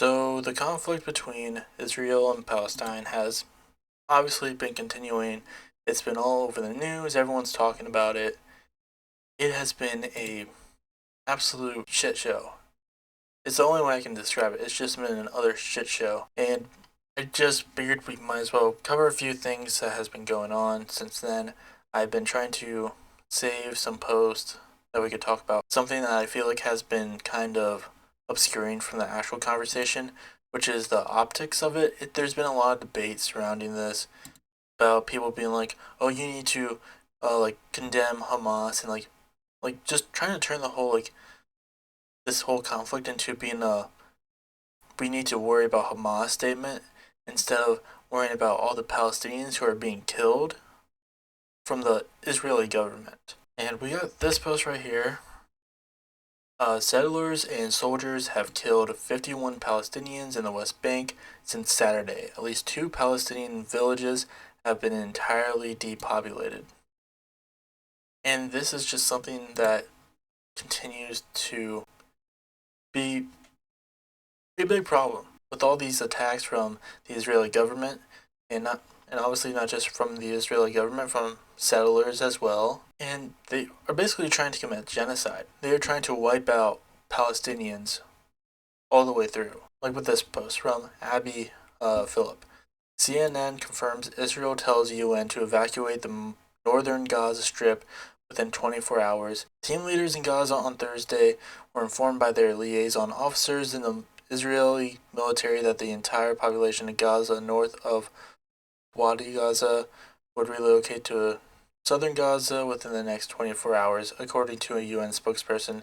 So the conflict between Israel and Palestine has obviously been continuing. It's been all over the news. Everyone's talking about it. It has been a absolute shit show. It's the only way I can describe it. It's just been an utter shit show. And I just figured we might as well cover a few things that has been going on since then. I've been trying to save some posts that we could talk about. Something that I feel like has been kind of obscuring from the actual conversation, which is the optics of it. There's been a lot of debate surrounding this about people being like, "Oh, you need to condemn Hamas," and like just trying to turn the whole this whole conflict into being a "we need to worry about Hamas" statement instead of worrying about all the Palestinians who are being killed from the Israeli government. And we got this post right here. Settlers and soldiers have killed 51 Palestinians in the West Bank since Saturday. At least 2 Palestinian villages have been entirely depopulated. And this is just something that continues to be a big problem with all these attacks from the Israeli government, and obviously not just from the Israeli government, from settlers as well. And they are basically trying to commit genocide. They are trying to wipe out Palestinians all the way through. Like with this post from Abby Phillip. CNN confirms Israel tells UN to evacuate the northern Gaza Strip within 24 hours. Team leaders in Gaza on Thursday were informed by their liaison officers in the Israeli military that the entire population of Gaza north of Wadi Gaza would relocate to southern Gaza within the next 24 hours, according to a UN spokesperson.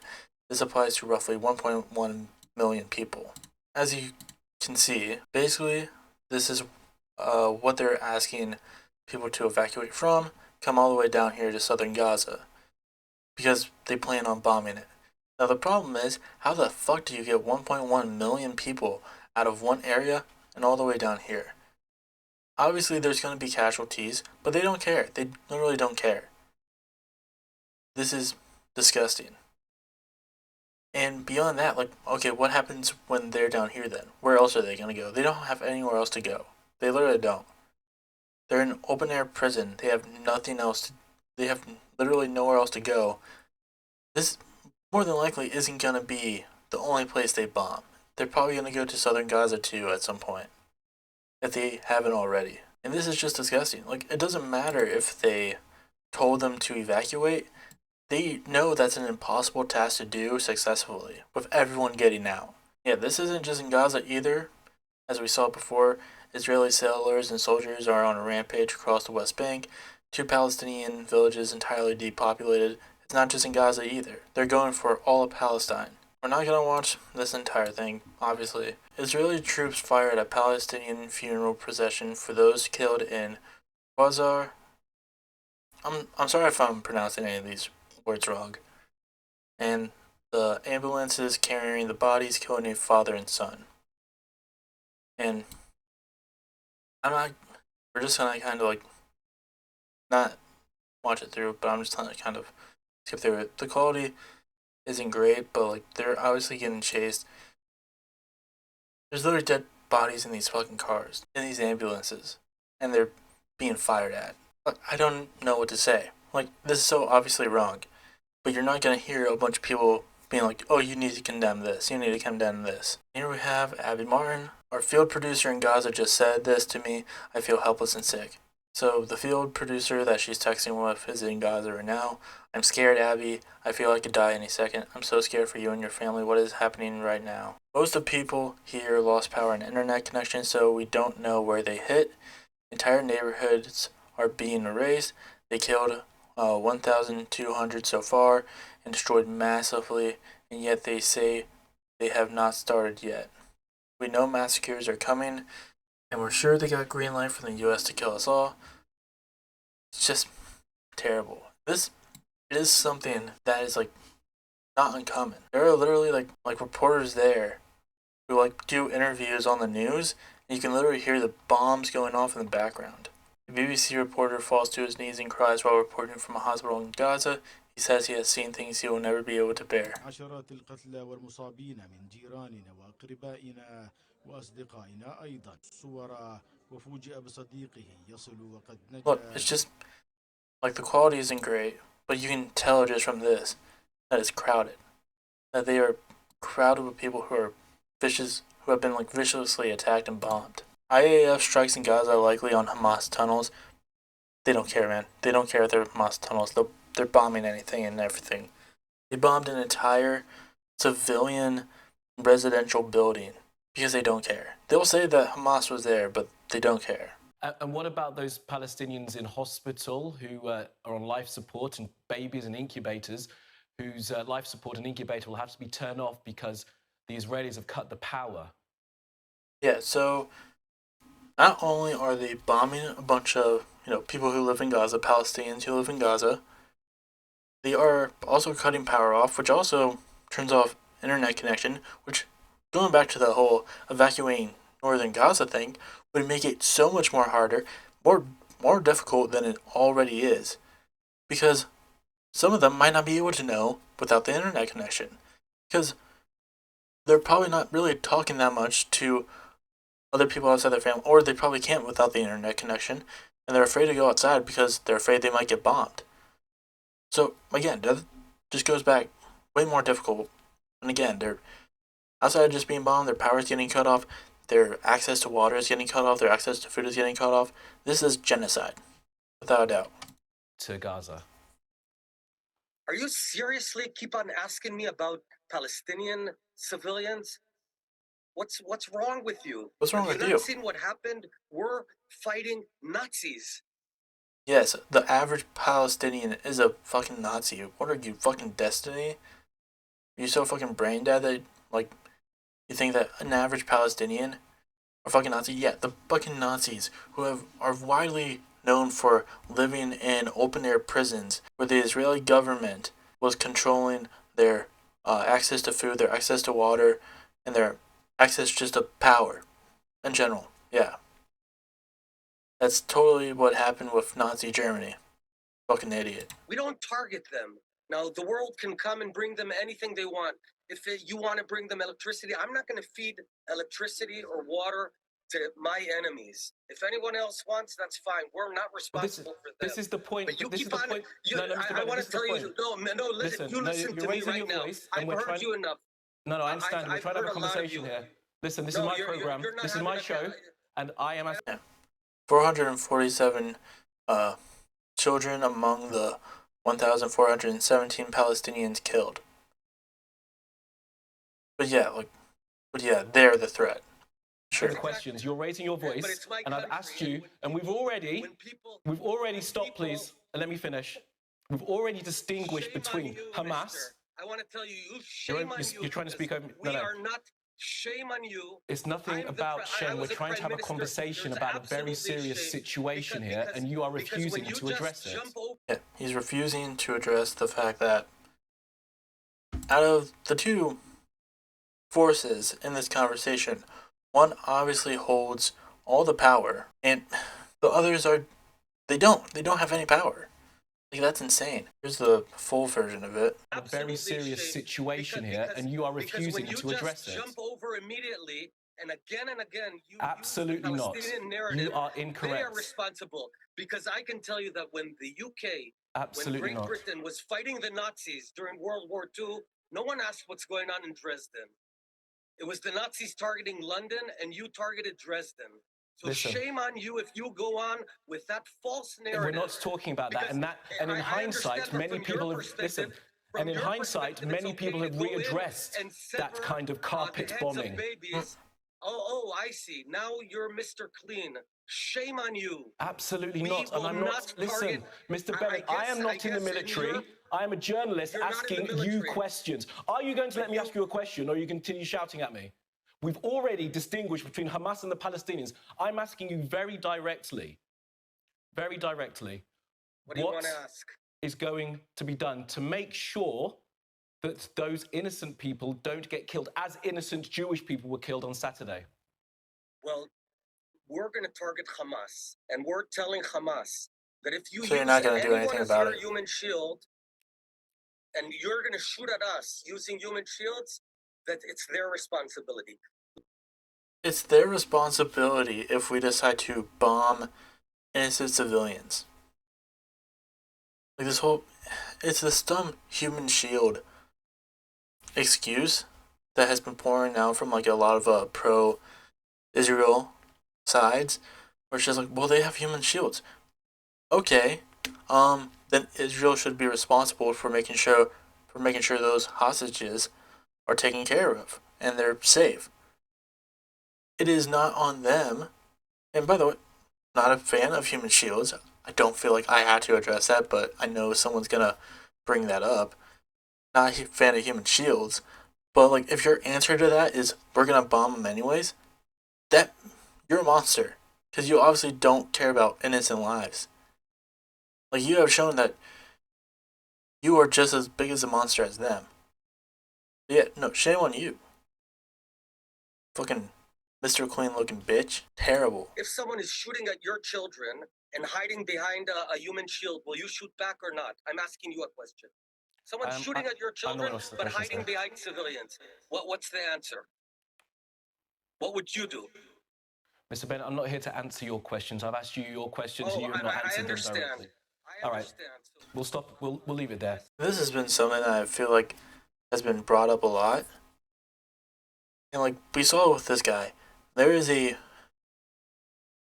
This applies to roughly 1.1 million people. As you can see, basically, this is what they're asking people to evacuate from, come all the way down here to southern Gaza, because they plan on bombing it. Now the problem is, how the fuck do you get 1.1 million people out of one area and all the way down here? Obviously there's going to be casualties, but they don't care. They literally don't care. This is disgusting. And beyond that, okay, what happens when they're down here then? Where else are they going to go? They don't have anywhere else to go. They literally don't. They're in open air prison. They have nothing else they have literally nowhere else to go. This more than likely isn't going to be the only place they bomb. They're probably going to go to southern Gaza too at some point, if they haven't already. And this is just disgusting. Like, it doesn't matter if they told them to evacuate. They know that's an impossible task to do successfully, with everyone getting out. Yeah, this isn't just in Gaza either. As we saw before, Israeli settlers and soldiers are on a rampage across the West Bank. 2 Palestinian villages entirely depopulated. It's not just in Gaza either. They're going for all of Palestine. We're not going to watch this entire thing, obviously. Israeli troops fired a Palestinian funeral procession for those killed in Bazar. I'm sorry if I'm pronouncing any of these words wrong. And the ambulances carrying the bodies killing a father and son. And we're just gonna kind of not watch it through, but I'm just gonna kind of skip through it. The quality isn't great, but they're obviously getting chased. There's literally dead bodies in these fucking cars, in these ambulances, and they're being fired at. I don't know what to say. This is so obviously wrong, but you're not gonna hear a bunch of people being like, "Oh, you need to condemn this. You need to condemn this." Here we have Abby Martin. Our field producer in Gaza just said this to me. I feel helpless and sick. So the field producer that she's texting with is in Gaza right now. I'm scared, Abby. I feel I could die any second. I'm so scared for you and your family. What is happening right now? Most of the people here lost power and internet connection, so we don't know where they hit. Entire neighborhoods are being erased. They killed 1,200 so far and destroyed massively, and yet they say they have not started yet. We know massacres are coming, and we're sure they got green light from the US to kill us all. It's just terrible. This is something that is not uncommon. There are literally reporters there who do interviews on the news, and you can literally hear the bombs going off in the background. The BBC reporter falls to his knees and cries while reporting from a hospital in Gaza. He says he has seen things he will never be able to bear. عشرات القتلى والمصابين من جيراننا وأقربائنا وأصدقائنا أيضا صور وفوجئ بصديقه يصل وقد Look, it's نجا. just like the quality isn't great, but you can tell just from this that it's crowded. That they are crowded with people who are vicious, who have been like viciously attacked and bombed. IAF strikes in Gaza are likely on Hamas tunnels. They don't care, man. They don't care if they're Hamas tunnels. They're bombing anything and everything. They bombed an entire civilian residential building because they don't care. They'll say that Hamas was there, but they don't care. And what about those Palestinians in hospital who are on life support and babies and incubators whose life support and incubator will have to be turned off because the Israelis have cut the power? Yeah, so not only are they bombing a bunch of people who live in Gaza, Palestinians who live in Gaza, they are also cutting power off, which also turns off internet connection, which, going back to the whole evacuating northern Gaza thing, would make it so much more harder, more difficult than it already is. Because some of them might not be able to know without the internet connection. Because they're probably not really talking that much to other people outside their family, or they probably can't without the internet connection, and they're afraid to go outside because they're afraid they might get bombed. So again, that just goes back way more difficult. And again, they're outside of just being bombed, their power is getting cut off, their access to water is getting cut off, their access to food is getting cut off. This is genocide, without a doubt. To Gaza. Are you seriously keep on asking me about Palestinian civilians? What's wrong with you? What's wrong with Have you you? not seen what happened? We're fighting Nazis. Yes, the average Palestinian is a fucking Nazi. What are you, fucking Destiny? Are you so fucking brain dead that, like, you think that an average Palestinian are fucking Nazi? Yeah, the fucking Nazis who are widely known for living in open air prisons where the Israeli government was controlling their access to food, their access to water, and their access just to power in general. Yeah. That's totally what happened with Nazi Germany. Fucking idiot. We don't target them. Now, the world can come and bring them anything they want. If you want to bring them electricity, I'm not going to feed electricity or water to my enemies. If anyone else wants, that's fine. We're not responsible for them. This is the point. But you this keep is the on. point. I want to tell you. No, listen. You listen to me right now. I've heard you enough. No, I understand. We're trying to have a conversation here. Listen, this is my program. This is my show, and I am. 447 children among the 1,417 Palestinians killed. But yeah, they're the threat. Sure. Questions. You're raising your voice, and I've asked you, and we've already stopped, please, and let me finish. We've already distinguished between Hamas. I want to tell you, shame on you. You're trying to speak over. We are not. Shame on you. It's nothing about shame. We're trying to have a conversation about a very serious situation here, and you are refusing to address it. Yeah, he's refusing to address the fact that out of the two forces in this conversation, one obviously holds all the power, and the others they don't have any power. Like, that's insane. Here's the full version of it. A very serious situation here, and you are refusing to address it. Jump over immediately, and again, absolutely not. You are incorrect. They are responsible, because I can tell you that when the UK, absolutely when Great Britain was fighting the Nazis during World War II, no one asked what's going on in Dresden. It was the Nazis targeting London, and you targeted Dresden. So listen, shame on you if you go on with that false narrative. We're not talking about that, and in hindsight, many people have listened. And in hindsight, many people have readdressed that kind of carpet bombing. Oh, I see. Now you're Mr. Clean. Shame on you. Absolutely not. And I'm not. Listen, Mr. Bennett, I am not in the military. I am a journalist asking you questions. Are you going to let me ask you a question, or are you going to continue shouting at me? We've already distinguished between Hamas and the Palestinians. I'm asking you very directly. What do you want to ask? Is going to be done to make sure that those innocent people don't get killed, as innocent Jewish people were killed on Saturday? Well, we're going to target Hamas, and we're telling Hamas that if you use you're not going to do anything about it. Human shield, and you're going to shoot at us using human shields, that it's their responsibility. It's their responsibility if we decide to bomb innocent civilians. Like it's this dumb human shield excuse that has been pouring out from like a lot of pro-Israel sides, where it's just like, well, they have human shields. Okay, then Israel should be responsible for making sure those hostages are taken care of and they're safe. It is not on them. And by the way, not a fan of human shields. I don't feel like I had to address that, but I know someone's gonna bring that up. Not a fan of human shields, but like if your answer to that is we're gonna bomb them anyways, that you're a monster because you obviously don't care about innocent lives. Like you have shown that you are just as big as a monster as them. Yeah, no, shame on you. Fucking Mr. Clean looking bitch. Terrible. If someone is shooting at your children and hiding behind a human shield, will you shoot back or not? I'm asking you a question. Someone's shooting at your children, but hiding behind civilians. What's the answer? What would you do? Mr. Bennett, I'm not here to answer your questions. I've asked you your questions and you have not answered them directly. All right, we'll stop. We'll leave it there. This has been something that I feel like has been brought up a lot. And like we saw with this guy, there is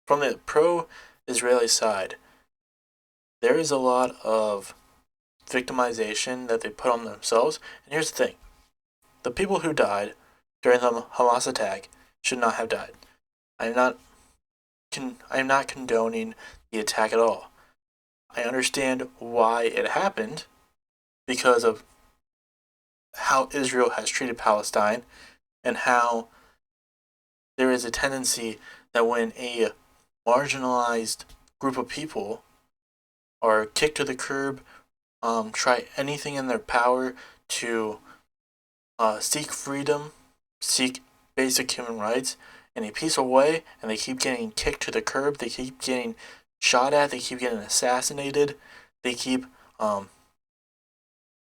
from the pro-Israeli side, there is a lot of victimization that they put on themselves. And here's the thing. The people who died during the Hamas attack should not have died. I am not condoning the attack at all. I understand why it happened because of how Israel has treated Palestine and how there is a tendency that when a marginalized group of people are kicked to the curb, try anything in their power to seek freedom, seek basic human rights in a peaceful way, and they keep getting kicked to the curb, they keep getting shot at, they keep getting assassinated, they keep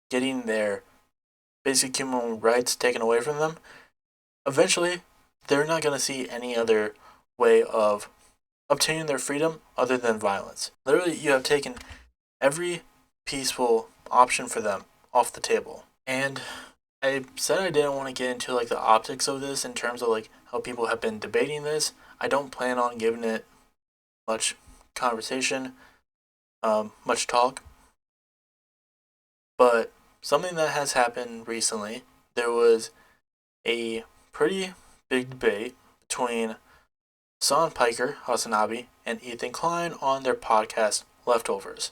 getting their basic human rights taken away from them, eventually they're not going to see any other way of obtaining their freedom other than violence. Literally, you have taken every peaceful option for them off the table. And I said I didn't want to get into like the optics of this in terms of like how people have been debating this. I don't plan on giving it much conversation, much talk. But something that has happened recently, there was a pretty big debate between Son Piker, Hasanabi, and Ethan Klein on their podcast Leftovers.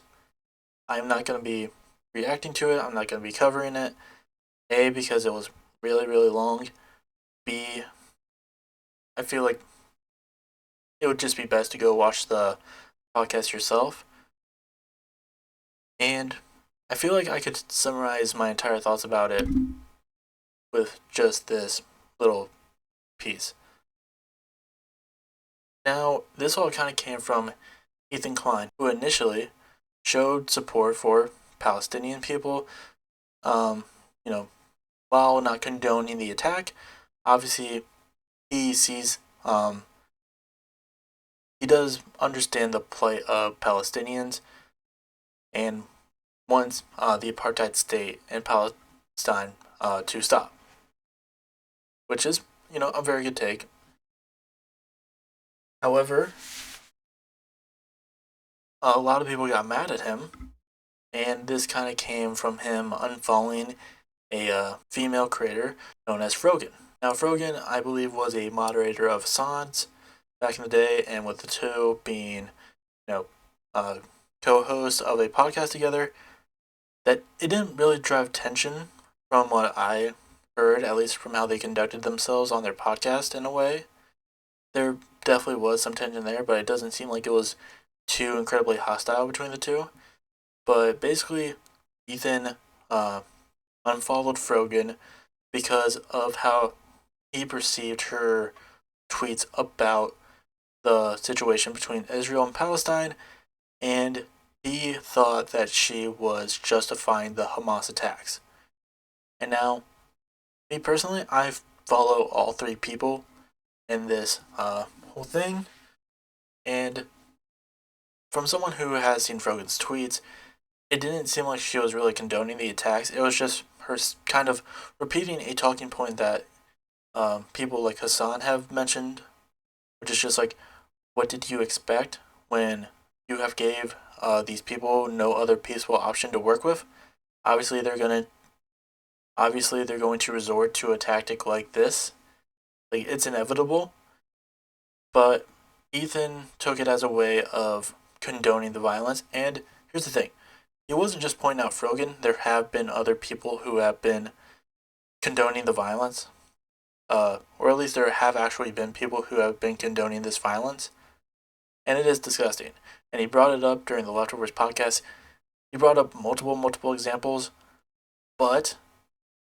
I'm not going to be reacting to it. I'm not going to be covering it. A, because it was really, really long. B, I feel like it would just be best to go watch the podcast yourself. And I feel like I could summarize my entire thoughts about it with just this little piece. Now, this all kind of came from Ethan Klein, who initially showed support for Palestinian people, while not condoning the attack. Obviously, he sees, he does understand the plight of Palestinians and wants the apartheid state in Palestine to stop, which is, a very good take. However, a lot of people got mad at him, and this kind of came from him unfollowing a female creator known as Frogan. Now, Frogan, I believe, was a moderator of Sans back in the day, and with the two being, co-hosts of a podcast together, that it didn't really drive tension from what I heard, at least from how they conducted themselves on their podcast in a way. There definitely was some tension there, but it doesn't seem like it was too incredibly hostile between the two. But basically, Ethan unfollowed Frogan because of how he perceived her tweets about the situation between Israel and Palestine, and he thought that she was justifying the Hamas attacks. And now, me personally, I follow all three people in this whole thing. And from someone who has seen Frogan's tweets, it didn't seem like she was really condoning the attacks. It was just her kind of repeating a talking point that people like Hassan have mentioned, which is just like, what did you expect when you have gave these people no other peaceful option to work with? Obviously, they're going to resort to a tactic like this. Like, it's inevitable, but Ethan took it as a way of condoning the violence. And here's the thing: he wasn't just pointing out Frogan. There have been other people who have been condoning the violence, or at least there have actually been people who have been condoning this violence, and it is disgusting. And he brought it up during the Leftovers podcast. He brought up multiple examples, but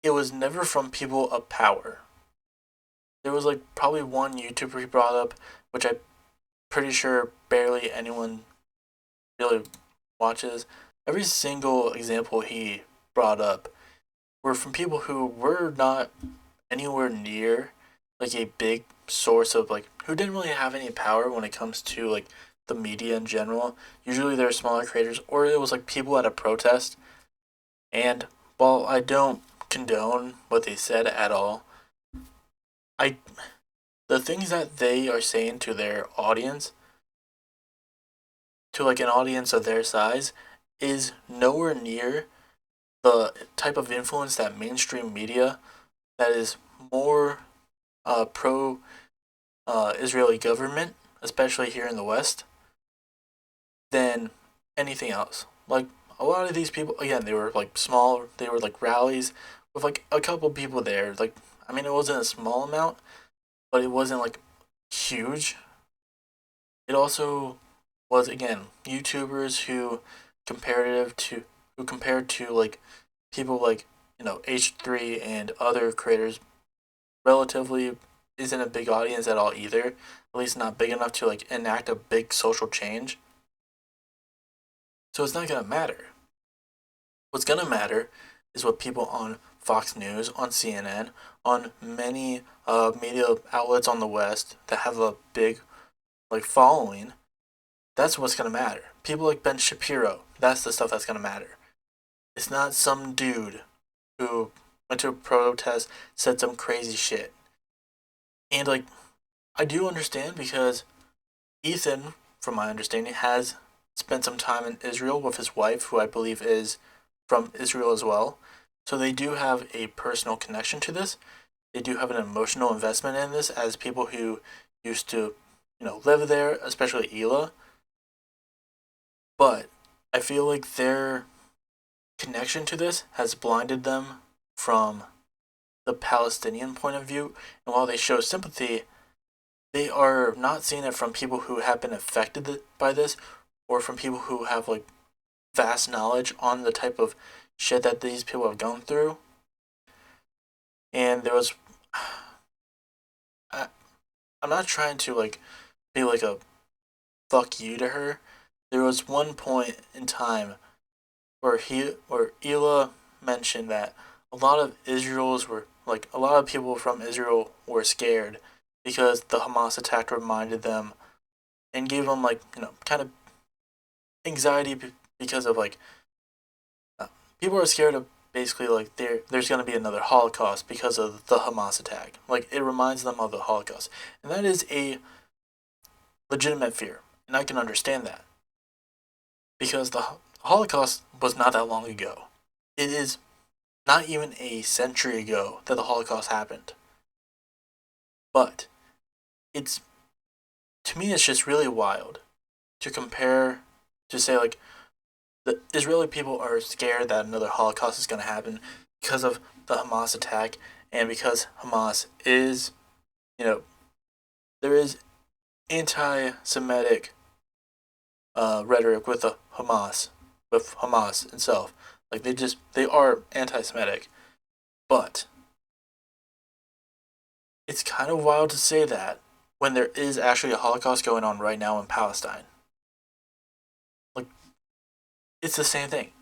it was never from people of power. There was like probably one YouTuber he brought up, which I'm pretty sure barely anyone really watches. Every single example he brought up were from people who were not anywhere near like a big source of like who didn't really have any power when it comes to like the media in general. Usually they're smaller creators, or it was like people at a protest. And while I don't condone what they said at all, I the things that they are saying to their audience, to like an audience of their size, is nowhere near the type of influence that mainstream media that is more pro Israeli government, especially here in the West, than anything else. Like a lot of these people, again, they were like small. They were like rallies with like a couple people there. Like I mean, it wasn't a small amount, but it wasn't like huge. It also was again YouTubers who compared to like people like H3 and other creators relatively isn't a big audience at all either. At least not big enough to like enact a big social change. So it's not gonna matter. What's gonna matter is what people on Fox News, on CNN, on many media outlets on the West that have a big like following. That's what's gonna matter. People like Ben Shapiro. That's the stuff that's gonna matter. It's not some dude who went to a protest, said some crazy shit. And like, I do understand because Ethan, from my understanding, has spent some time in Israel with his wife, who I believe is from Israel as well. So they do have a personal connection to this. They do have an emotional investment in this as people who used to, live there, especially Ela. But I feel like their connection to this has blinded them from the Palestinian point of view. And while they show sympathy, they are not seeing it from people who have been affected by this or from people who have like vast knowledge on the type of shit that these people have gone through. And there was I'm not trying to like be like a fuck you to her. There was one point in time where Ela mentioned that a lot of a lot of people from Israel were scared because the Hamas attack reminded them and gave them like kind of anxiety because of like people are scared of basically like there's going to be another Holocaust because of the Hamas attack. Like it reminds them of the Holocaust, and that is a legitimate fear, and I can understand that because the Holocaust was not that long ago. It is not even a century ago that the Holocaust happened. But it's to me it's just really wild to compare to say like the Israeli people are scared that another Holocaust is going to happen because of the Hamas attack and because Hamas is, there is anti-Semitic rhetoric with Hamas itself. Like they are anti-Semitic, but it's kind of wild to say that when there is actually a Holocaust going on right now in Palestine. Like it's the same thing.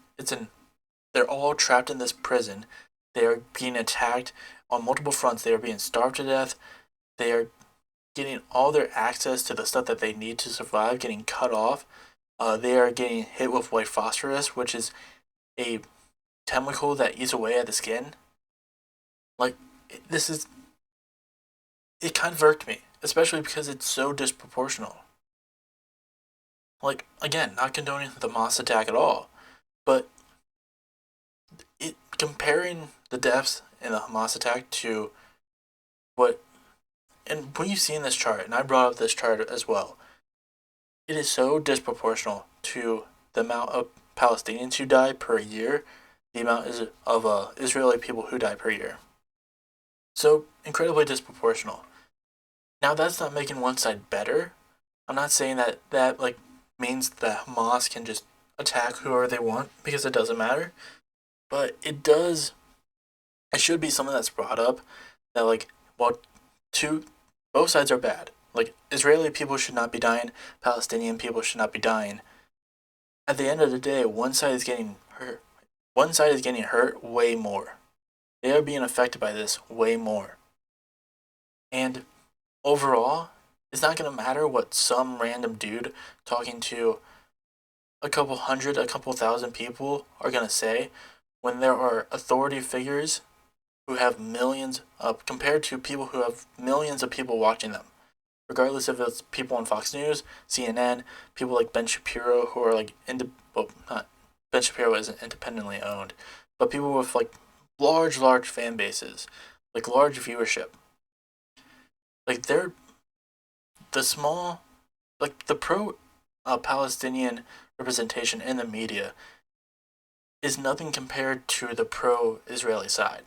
They're all trapped in this prison. They are being attacked on multiple fronts. They are being starved to death. They are getting all their access to the stuff that they need to survive getting cut off. They are getting hit with white phosphorus, which is a chemical that eats away at the skin. Like, this is. It kind of irked me, especially because it's so disproportional. Like, again, not condoning the Hamas attack at all, but comparing the deaths in the Hamas attack to what. And when you see in this chart, and I brought up this chart as well, it is so disproportional to the amount of Palestinians who die per year, the amount of Israeli people who die per year. So incredibly disproportional. Now that's not making one side better. I'm not saying that like means that Hamas can just attack whoever they want, because it doesn't matter. But it does. It should be something that's brought up that, like, well, both sides are bad. Like, Israeli people should not be dying, Palestinian people should not be dying. At the end of the day, one side is getting hurt. One side is getting hurt way more. They are being affected by this way more. And overall, it's not going to matter what some random dude talking to a couple hundred, a couple thousand people are going to say when there are authority figures who have millions of, compared to people who have millions of people watching them. Regardless if it's people on Fox News, CNN, people like Ben Shapiro who are like, not Ben Shapiro isn't independently owned, but people with like large fan bases, like large viewership. Like they're the small, like the pro Palestinian representation in the media is nothing compared to the pro Israeli side.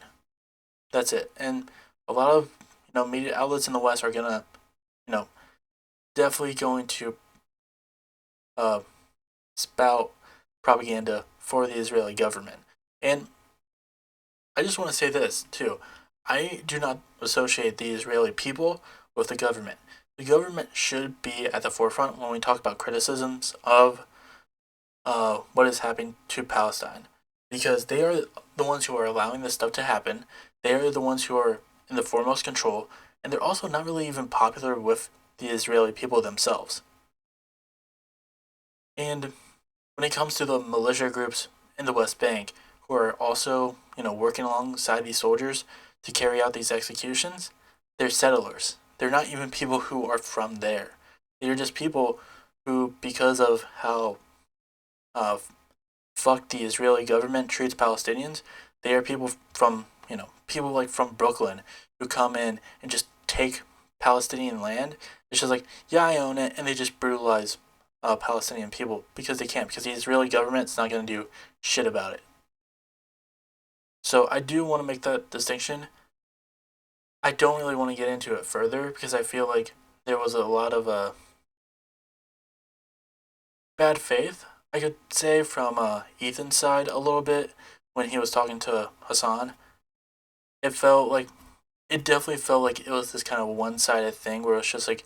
That's it. And a lot of media outlets in the West are gonna definitely going to spout propaganda for the Israeli government. And I just want to say this too. I do not associate the Israeli people with the government. The government should be at the forefront when we talk about criticisms of what is happening to Palestine, because they are the ones who are allowing this stuff to happen. They are the ones who are in the foremost control, and they're also not really even popular with the Israeli people themselves. And when it comes to the militia groups in the West Bank who are also, working alongside these soldiers to carry out these executions, they're settlers. They're not even people who are from there. They're just people who, because of how fucked the Israeli government treats Palestinians, they are people from, people like from Brooklyn who come in and just take Palestinian land. It's just like, yeah, I own it, and they just brutalize Palestinian people because they can't, because the Israeli government's not going to do shit about it. So I do want to make that distinction. I don't really want to get into it further because I feel like there was a lot of bad faith, I could say, from Ethan's side a little bit when he was talking to Hassan. It definitely felt like it was this kind of one-sided thing where it was just like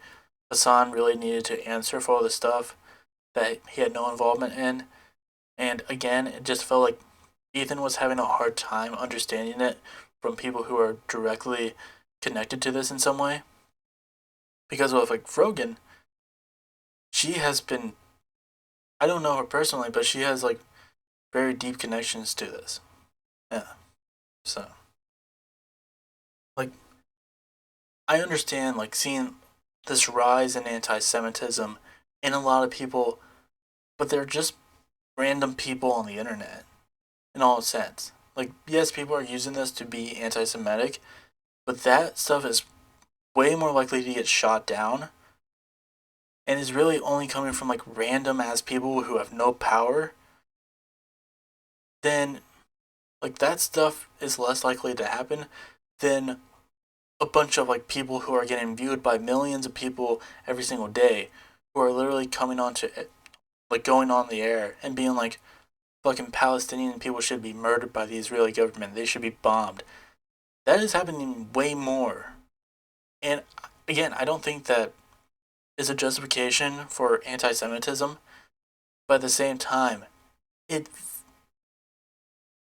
Hassan really needed to answer for all the stuff that he had no involvement in. And again, it just felt like Ethan was having a hard time understanding it from people who are directly connected to this in some way. Because with like Frogan, she has been, I don't know her personally, but she has like very deep connections to this. Yeah. So, like, I understand like seeing this rise in anti-Semitism in a lot of people, but they're just random people on the internet in all sense. Like, yes, people are using this to be anti-Semitic, but that stuff is way more likely to get shot down and is really only coming from like random ass people who have no power. Then like that stuff is less likely to happen than a bunch of like people who are getting viewed by millions of people every single day, who are literally coming on to it, like going on the air and being like, fucking Palestinian people should be murdered by the Israeli government, they should be bombed. That is happening way more. And again, I don't think that is a justification for anti-Semitism, but at the same time, it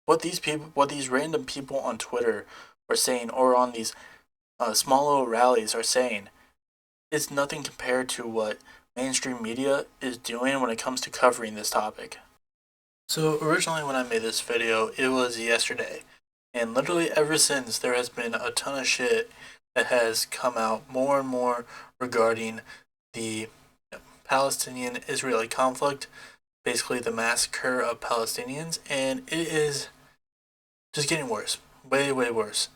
what these random people on Twitter are saying, or on these small little rallies are saying, it's nothing compared to what mainstream media is doing when it comes to covering this topic. So originally when I made this video, it was yesterday. And literally ever since, there has been a ton of shit that has come out more and more regarding the Palestinian-Israeli conflict, basically the massacre of Palestinians, and it is just getting worse, way, way worse.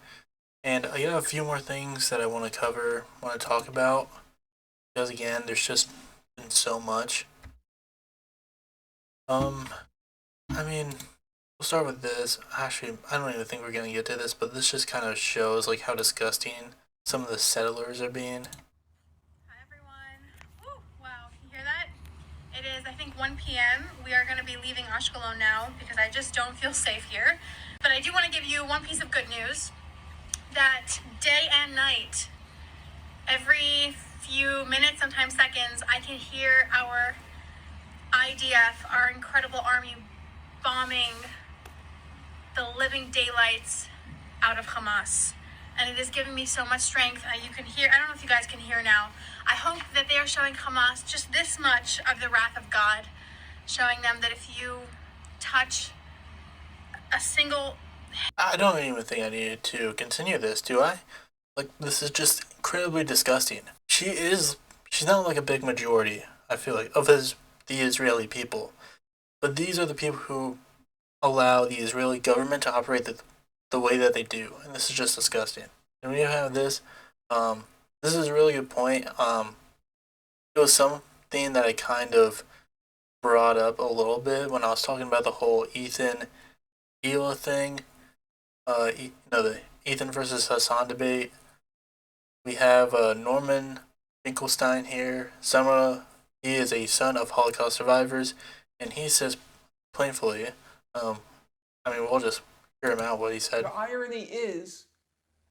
And I got a few more things that I want to cover, want to talk about, because again, there's just been so much. I mean, we'll start with this. Actually, I don't even think we're gonna get to this, but this just kind of shows like how disgusting some of the settlers are being. Hi everyone. Woo, wow, can you hear that? It is, I think, 1 p.m. We are going to be leaving Ashkelon now because I just don't feel safe here. But I do want to give you one piece of good news that day and night, every few minutes, sometimes seconds, I can hear our IDF, our incredible army, bombing the living daylights out of Hamas. And it is giving me so much strength. You can hear, I don't know if you guys can hear now. I hope that they are showing Hamas just this much of the wrath of God, showing them that if you touch a single... I don't even think I needed to continue this, do I? Like, this is just incredibly disgusting. She's not like a big majority, I feel like, of the Israeli people. But these are the people who allow the Israeli government to operate the way that they do. And this is just disgusting. And when you have this, this is a really good point. It was something that I kind of brought up a little bit when I was talking about the whole Ethan Hila thing. The Ethan versus Hassan debate. We have Norman Finkelstein here. He is a son of Holocaust survivors, and he says plainly, we'll just hear him out what he said. The irony is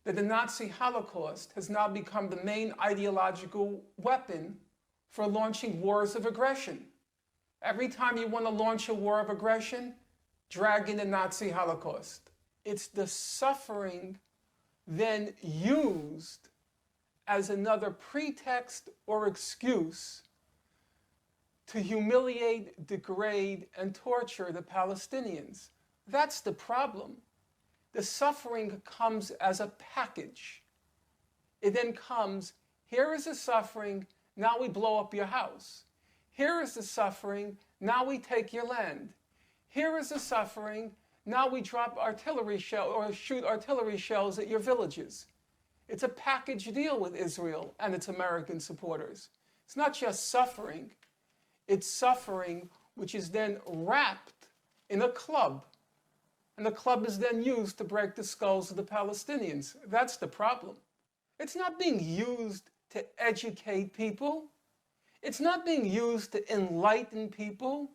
that the Nazi Holocaust has now become the main ideological weapon for launching wars of aggression. Every time you want to launch a war of aggression, drag in the Nazi Holocaust. It's the suffering then used as another pretext or excuse to humiliate, degrade, and torture the Palestinians. That's the problem. The suffering comes as a package. It then comes, here is the suffering, now we blow up your house. Here is the suffering, now we take your land. Here is the suffering, now we drop artillery shell or shoot artillery shells at your villages. It's a package deal with Israel and its American supporters. It's not just suffering, it's suffering which is then wrapped in a club. And the club is then used to break the skulls of the Palestinians. That's the problem. It's not being used to educate people. It's not being used to enlighten people.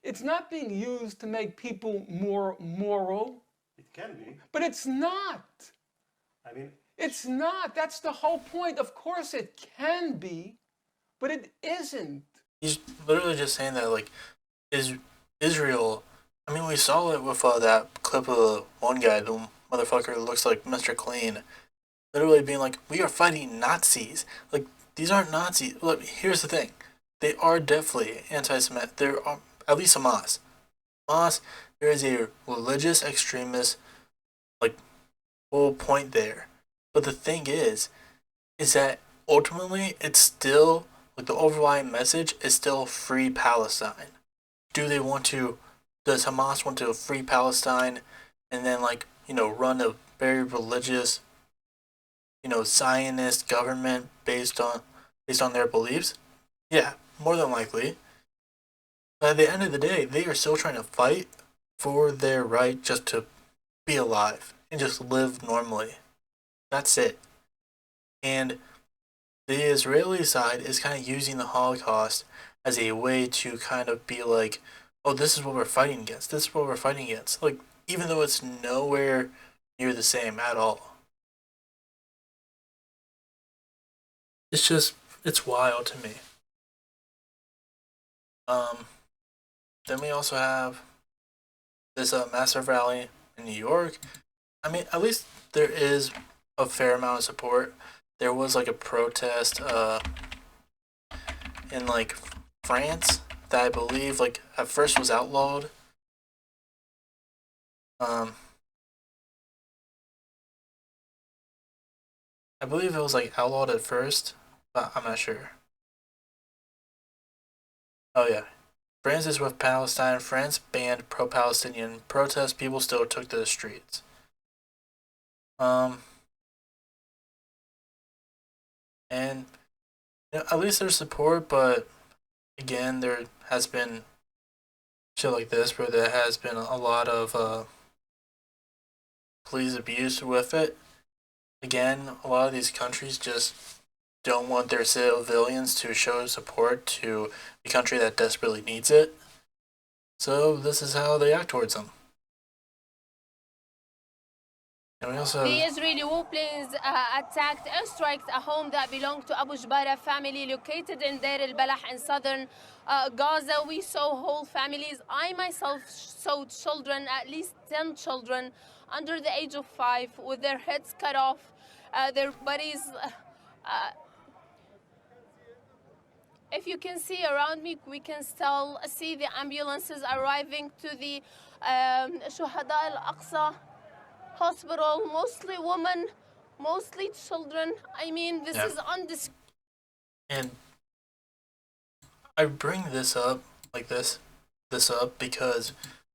It's not being used to make people more moral. It can be. But it's not. It's not. That's the whole point. Of course it can be, but it isn't. He's literally just saying that, like, Israel... we saw it with that clip of the one guy, the motherfucker who looks like Mr. Clean, literally being like, we are fighting Nazis. Like, these aren't Nazis. Look, here's the thing. They are definitely anti-Semitic. There are, at least Hamas. Hamas, there is a religious extremist, like, whole point there. But the thing is that ultimately, it's still, like, the overlying message is still free Palestine. Does Hamas want to free Palestine and then, run a very religious, Zionist government based on their beliefs? Yeah, more than likely. But at the end of the day, they are still trying to fight for their right just to be alive and just live normally. That's it. And the Israeli side is kind of using the Holocaust as a way to kind of be like, oh, this is what we're fighting against. This is what we're fighting against. Like, even though it's nowhere near the same at all. It's wild to me. Then we also have this massive rally in New York. At least there is a fair amount of support. there was like a protest in like France that I believe like at first was outlawed. I believe it was like outlawed at first, but I'm not sure. Oh yeah. France is with Palestine. France banned pro-Palestinian protests. People still took to the streets. And you know, at least there's support, but again, there has been shit like this where there has been a lot of police abuse with it. Again, a lot of these countries just don't want their civilians to show support to a country that desperately needs it. So this is how they act towards them. And we also The Israeli warplanes attacked airstrikes a home that belonged to Abu Jbara family located in Deir al-Balah in southern Gaza. We saw whole families. I myself saw children, at least 10 children under the age of 5 with their heads cut off, their bodies. If you can see around me, we can still see the ambulances arriving to the Shuhada al-Aqsa hospital, mostly women, mostly children. I mean, this is undescribable. And I bring this up like this up because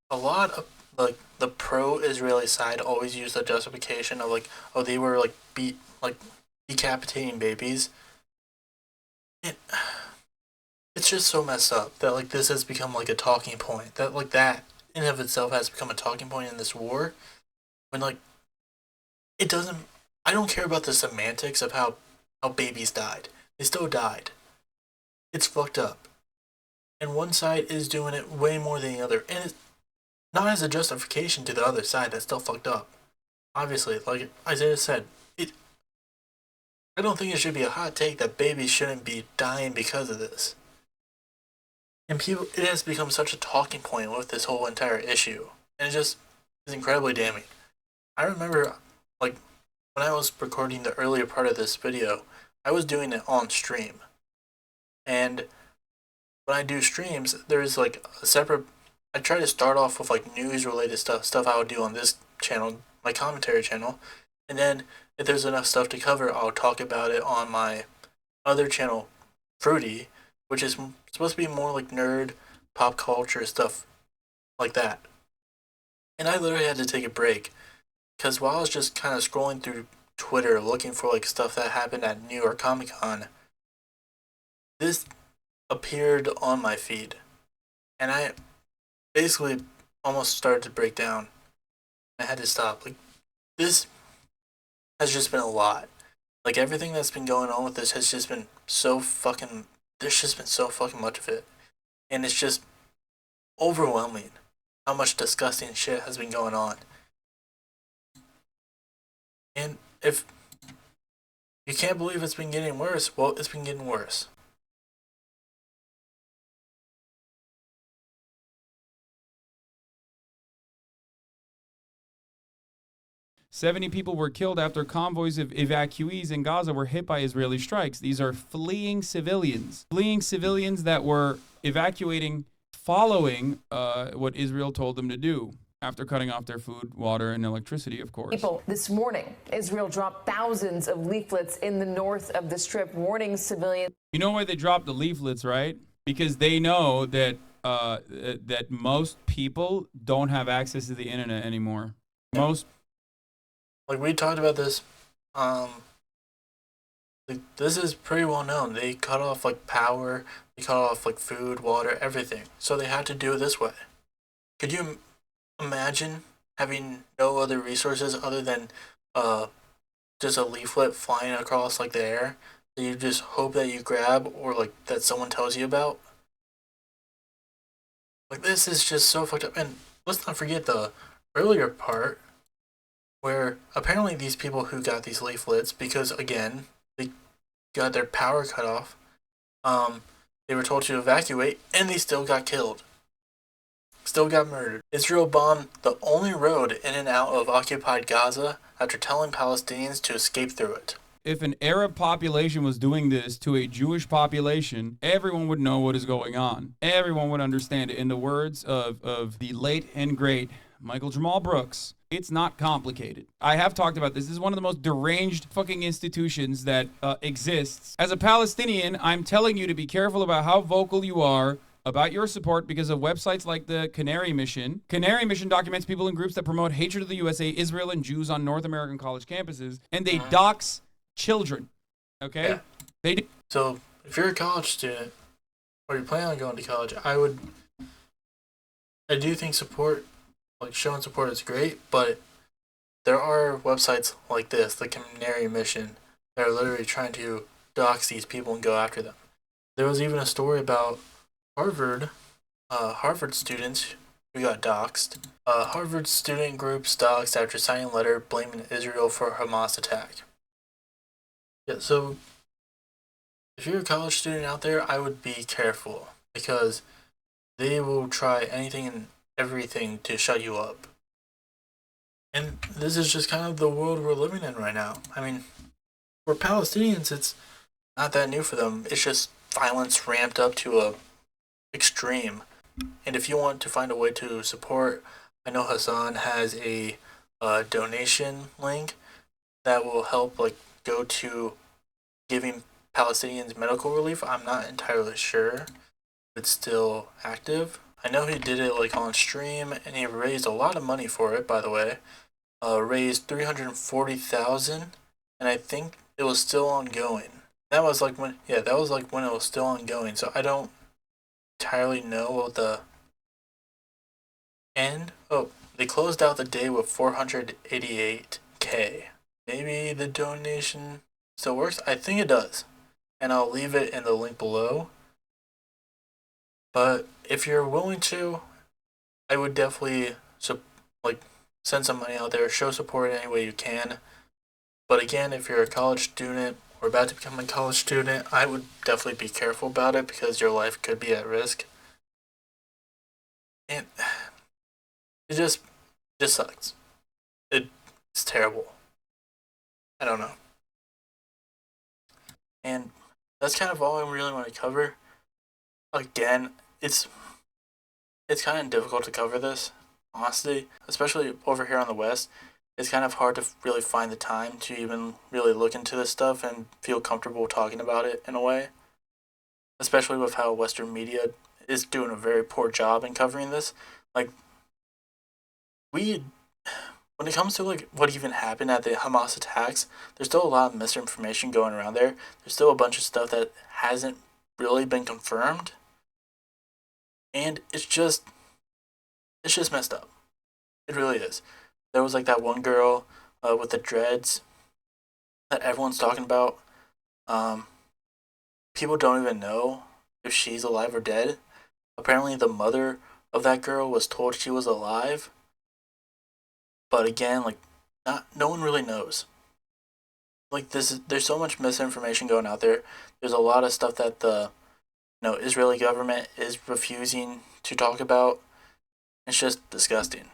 a lot of like the pro-Israeli side always use the justification of like, oh, they were like decapitating babies. It's just so messed up that like this has become like a talking point. That like that in of itself has become a talking point in this war. When like it doesn't, I don't care about the semantics of how babies died. They still died. It's fucked up. And one side is doing it way more than the other. And it's not as a justification to the other side that's still fucked up. Obviously, like Isaiah said, I don't think it should be a hot take that babies shouldn't be dying because of this. And people, it has become such a talking point with this whole entire issue. And it just is incredibly damning. I remember, like, when I was recording the earlier part of this video, I was doing it on stream. And when I do streams, there's like a separate, I try to start off with like news related stuff I would do on this channel, my commentary channel. And then if there's enough stuff to cover, I'll talk about it on my other channel, Fruity, which is supposed to be more like nerd, pop culture stuff like that. And I literally had to take a break because while I was just kind of scrolling through Twitter looking for like stuff that happened at New York Comic Con, this appeared on my feed. And I basically almost started to break down. I had to stop. Like, this has just been a lot. Like, everything that's been going on with this has just been so fucking, there's just been so fucking much of it. And it's just overwhelming how much disgusting shit has been going on. And if you can't believe it's been getting worse, well, it's been getting worse. "70 people were killed after convoys of evacuees in Gaza were hit by Israeli strikes." These are fleeing civilians that were evacuating following what Israel told them to do after cutting off their food, water, and electricity, of course. People, this morning, Israel dropped thousands of leaflets in the north of the Strip warning civilians. You know why they dropped the leaflets, right? Because they know that that most people don't have access to the internet anymore. Most. Like, we talked about this, like, this is pretty well known. They cut off, like, power, they cut off, like, food, water, everything. So they had to do it this way. Could you imagine having no other resources other than just a leaflet flying across, like, the air that you just hope that you grab or, like, that someone tells you about? Like, this is just so fucked up. And let's not forget the earlier part where apparently these people who got these leaflets, because again, they got their power cut off, they were told to evacuate, and they still got killed. Still got murdered. Israel bombed the only road in and out of occupied Gaza after telling Palestinians to escape through it. If an Arab population was doing this to a Jewish population, everyone would know what is going on. Everyone would understand it. In the words of the late and great Michael Jamal Brooks, it's not complicated. I have talked about this. This is one of the most deranged fucking institutions that exists. As a Palestinian, I'm telling you to be careful about how vocal you are about your support because of websites like the Canary Mission. Canary Mission documents people in groups that promote hatred of the USA, Israel, and Jews on North American college campuses, and they dox children. Okay? Yeah. They do. So if you're a college student or you're planning on going to college, I do think support, like showing support is great, but there are websites like this, the Canary Mission, that are literally trying to dox these people and go after them. There was even a story about Harvard students who got doxxed. Harvard student groups doxxed after signing a letter blaming Israel for a Hamas attack. Yeah, so if you're a college student out there, I would be careful because they will try anything and everything to shut you up. And this is just kind of the world we're living in right now. I mean, for Palestinians, it's not that new for them. It's just violence ramped up to a extreme. And if you want to find a way to support, I know Hassan has a donation link that will help like go to giving Palestinians medical relief. I'm not entirely sure if it's still active. I know he did it like on stream and he raised a lot of money for it, by the way. Raised $340,000 and I think it was still ongoing. That was like when it was still ongoing. So I don't entirely know what the end. Oh, they closed out the day with 488K. Maybe the donation still works. I think it does, and I'll leave it in the link below. But if you're willing to, I would definitely send some money out there, show support any way you can. But again, if you're a college student or about to become a college student, I would definitely be careful about it because your life could be at risk. And it just sucks. It's terrible. I don't know. And that's kind of all I really want to cover. Again, it's kind of difficult to cover this, honestly, especially over here on the West. It's kind of hard to really find the time to even really look into this stuff and feel comfortable talking about it in a way, especially with how Western media is doing a very poor job in covering this. Like, when it comes to like what even happened at the Hamas attacks, there's still a lot of misinformation going around there. There's still a bunch of stuff that hasn't really been confirmed, and it's just messed up. It really is. There was like that one girl with the dreads that everyone's talking about. People don't even know if she's alive or dead. Apparently the mother of that girl was told she was alive. But again, like no one really knows. Like there's so much misinformation going out there. There's a lot of stuff that the Israeli government is refusing to talk about. It's just disgusting.